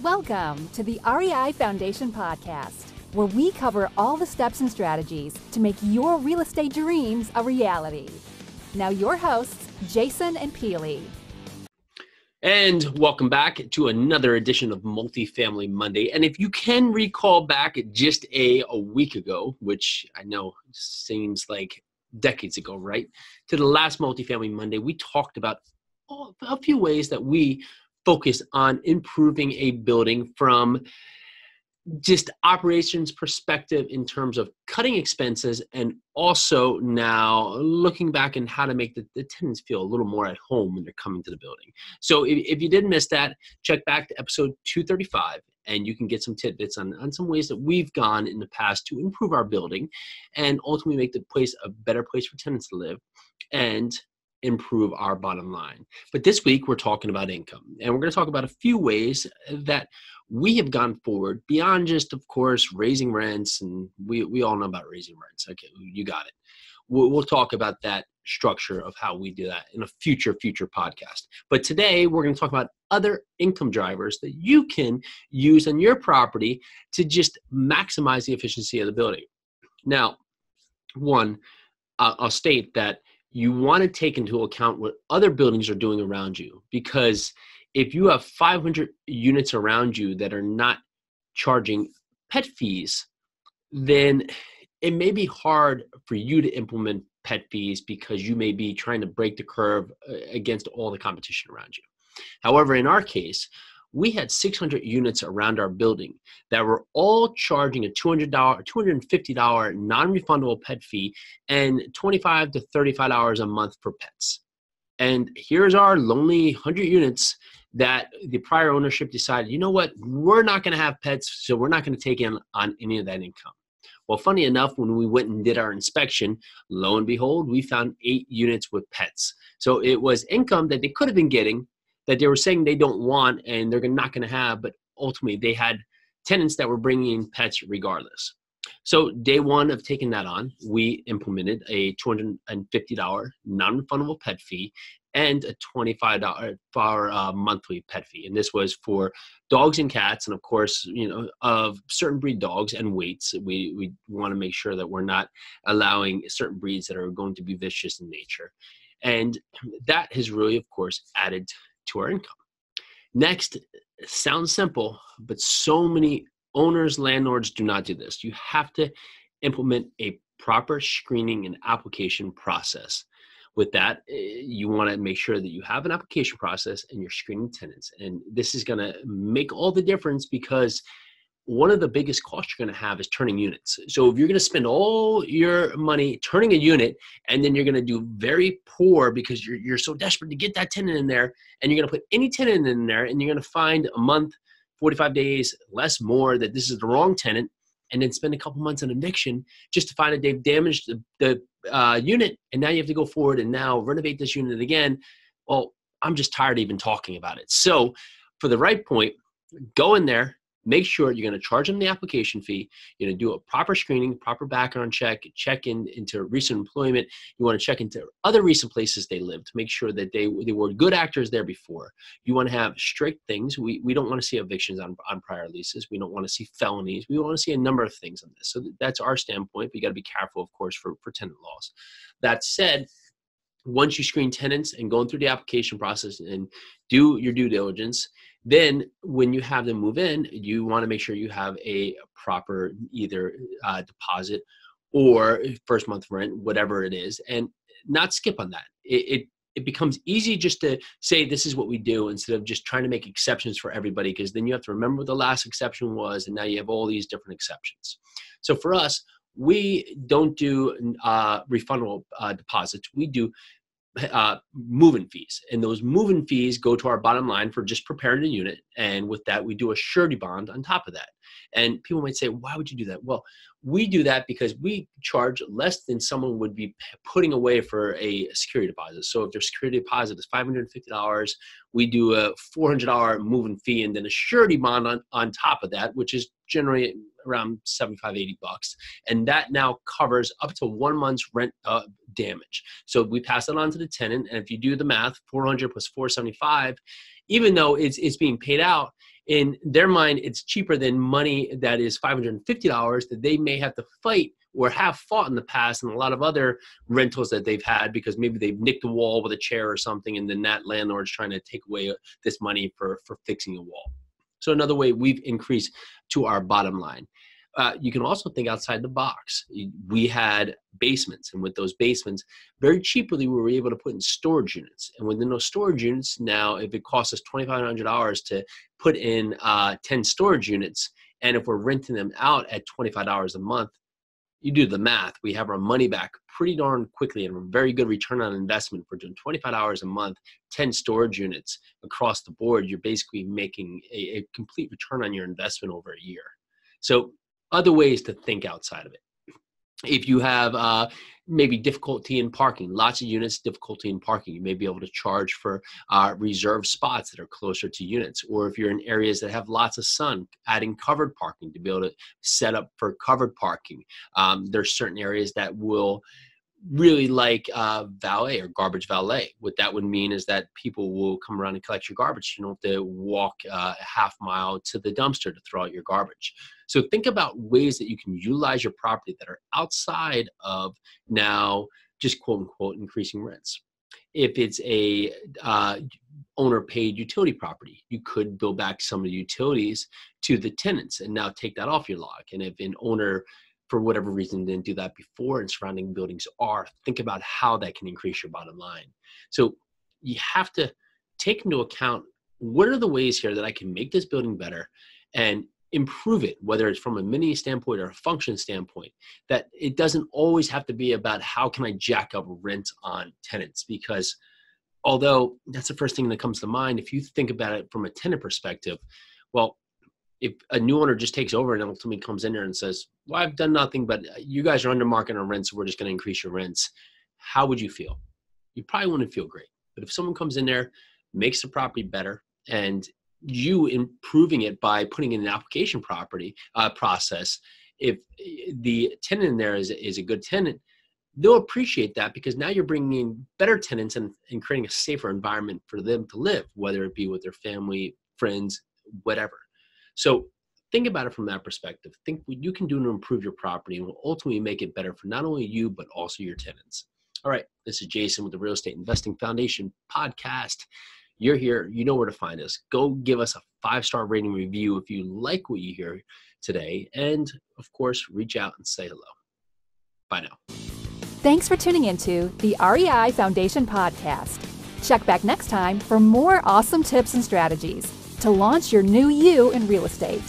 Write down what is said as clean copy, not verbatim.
Welcome to the REI Foundation Podcast, where we cover all the steps and strategies to make your real estate dreams a reality. Now your hosts, Jason and Peely. And welcome back to another edition of Multifamily Monday. And if you can recall back just a week ago, which I know seems like decades ago, right? To the last Multifamily Monday, we talked about a few ways that we focus on improving a building from just operations perspective in terms of cutting expenses, and also now looking back and how to make the tenants feel a little more at home when they're coming to the building. So if you did miss that, check back to episode 235 and you can get some tidbits on some ways that we've gone in the past to improve our building and ultimately make the place a better place for tenants to live and improve our bottom line. But this week we're talking about income, and we're going to talk about a few ways that we have gone forward beyond just, of course, raising rents, and we all know about raising rents. Okay, you got it. We'll talk about that structure of how we do that in a future podcast. But today we're going to talk about other income drivers that you can use on your property to just maximize the efficiency of the building. Now, one, I'll state that you want to take into account what other buildings are doing around you, because if you have 500 units around you that are not charging pet fees, then it may be hard for you to implement pet fees because you may be trying to break the curve against all the competition around you. However, in our case, we had 600 units around our building that were all charging a $250 non-refundable pet fee and $25 to $35 a month for pets. And here's our lonely 100 units that the prior ownership decided, you know what, we're not going to have pets, so we're not going to take in on any of that income. Well, funny enough, when we went and did our inspection, lo and behold, we found 8 units with pets. So it was income that they could have been getting that they were saying they don't want and they're not going to have, but ultimately they had tenants that were bringing in pets regardless. So day one of taking that on, we implemented a $250 non-refundable pet fee and a $25 monthly pet fee. And this was for dogs and cats, and of course, of certain breed dogs and weights. We want to make sure that we're not allowing certain breeds that are going to be vicious in nature. And that has really, of course, added to our income. Next, sounds simple, but so many owners, landlords do not do this. You have to implement a proper screening and application process. With that, you want to make sure that you have an application process and you're screening tenants. And this is going to make all the difference, because one of the biggest costs you're going to have is turning units. So if you're going to spend all your money turning a unit and then you're going to do very poor because you're so desperate to get that tenant in there, and you're going to put any tenant in there and you're going to find a month, 45 days, less more, that this is the wrong tenant, and then spend a couple months on eviction just to find that they've damaged the unit, and now you have to go forward and now renovate this unit again. Well, I'm just tired of even talking about it. So for the right point, go in there. Make sure you're going to charge them the application fee. You're going to do a proper screening, proper background check into recent employment. You want to check into other recent places they lived to make sure that they were good actors there before. You want to have strict things. We don't want to see evictions on prior leases. We don't want to see felonies. We want to see a number of things on this. So that's our standpoint. We got to be careful, of course, for tenant laws. That said, once you screen tenants and going through the application process and do your due diligence, then when you have them move in, you want to make sure you have a proper either deposit or first month rent, whatever it is, and not skip on that. It becomes easy just to say this is what we do instead of just trying to make exceptions for everybody, because then you have to remember what the last exception was, and now you have all these different exceptions. So for us, we don't do refundable deposits. We do move-in fees, and those move-in fees go to our bottom line for just preparing a unit, and with that we do a surety bond on top of that. And people might say, why would you do that? Well, we do that because we charge less than someone would be putting away for a security deposit. So if their security deposit is $550, we do a $400 move-in fee and then a surety bond on top of that, which is generally around $75-80. And that now covers up to 1 month's rent damage. So we pass it on to the tenant, and if you do the math, 400 plus 475, even though it's being paid out, in their mind, it's cheaper than money that is $550 that they may have to fight or have fought in the past, and a lot of other rentals that they've had because maybe they've nicked a wall with a chair or something, and then that landlord's trying to take away this money for fixing a wall. So another way we've increased to our bottom line. You can also think outside the box. We had basements, and with those basements, very cheaply, we were able to put in storage units. And within those storage units, now, if it costs us $2,500 to put in 10 storage units, and if we're renting them out at $25 a month, you do the math. We have our money back pretty darn quickly and a very good return on investment. For doing $25 a month, 10 storage units across the board, you're basically making a complete return on your investment over a year. So other ways to think outside of it. If you have maybe difficulty in parking, lots of units, difficulty in parking, you may be able to charge for reserved spots that are closer to units. Or if you're in areas that have lots of sun, adding covered parking to be able to set up for covered parking. There's certain areas that will really like valet or garbage valet. What that would mean is that people will come around and collect your garbage. You don't have to walk a half mile to the dumpster to throw out your garbage. So think about ways that you can utilize your property that are outside of now just quote unquote increasing rents. If it's a owner paid utility property, you could bill back some of the utilities to the tenants and now take that off your log. And if an owner for whatever reason didn't do that before and surrounding buildings are, think about how that can increase your bottom line. So you have to take into account, what are the ways here that I can make this building better and improve it, whether it's from a amenity standpoint or a function standpoint, that it doesn't always have to be about how can I jack up rent on tenants, because although that's the first thing that comes to mind, if you think about it from a tenant perspective, well, if a new owner just takes over and ultimately comes in there and says, well, I've done nothing, but you guys are under market on rents, so we're just going to increase your rents, how would you feel? You probably wouldn't feel great. But if someone comes in there, makes the property better, and you improving it by putting in an application process, if the tenant in there is a good tenant, they'll appreciate that, because now you're bringing in better tenants and creating a safer environment for them to live, whether it be with their family, friends, whatever. So think about it from that perspective. Think what you can do to improve your property and will ultimately make it better for not only you, but also your tenants. All right, this is Jason with the Real Estate Investing Foundation podcast. You're here, you know where to find us. Go give us a 5-star rating review if you like what you hear today. And of course, reach out and say hello. Bye now. Thanks for tuning into the REI Foundation podcast. Check back next time for more awesome tips and strategies to launch your new you in real estate.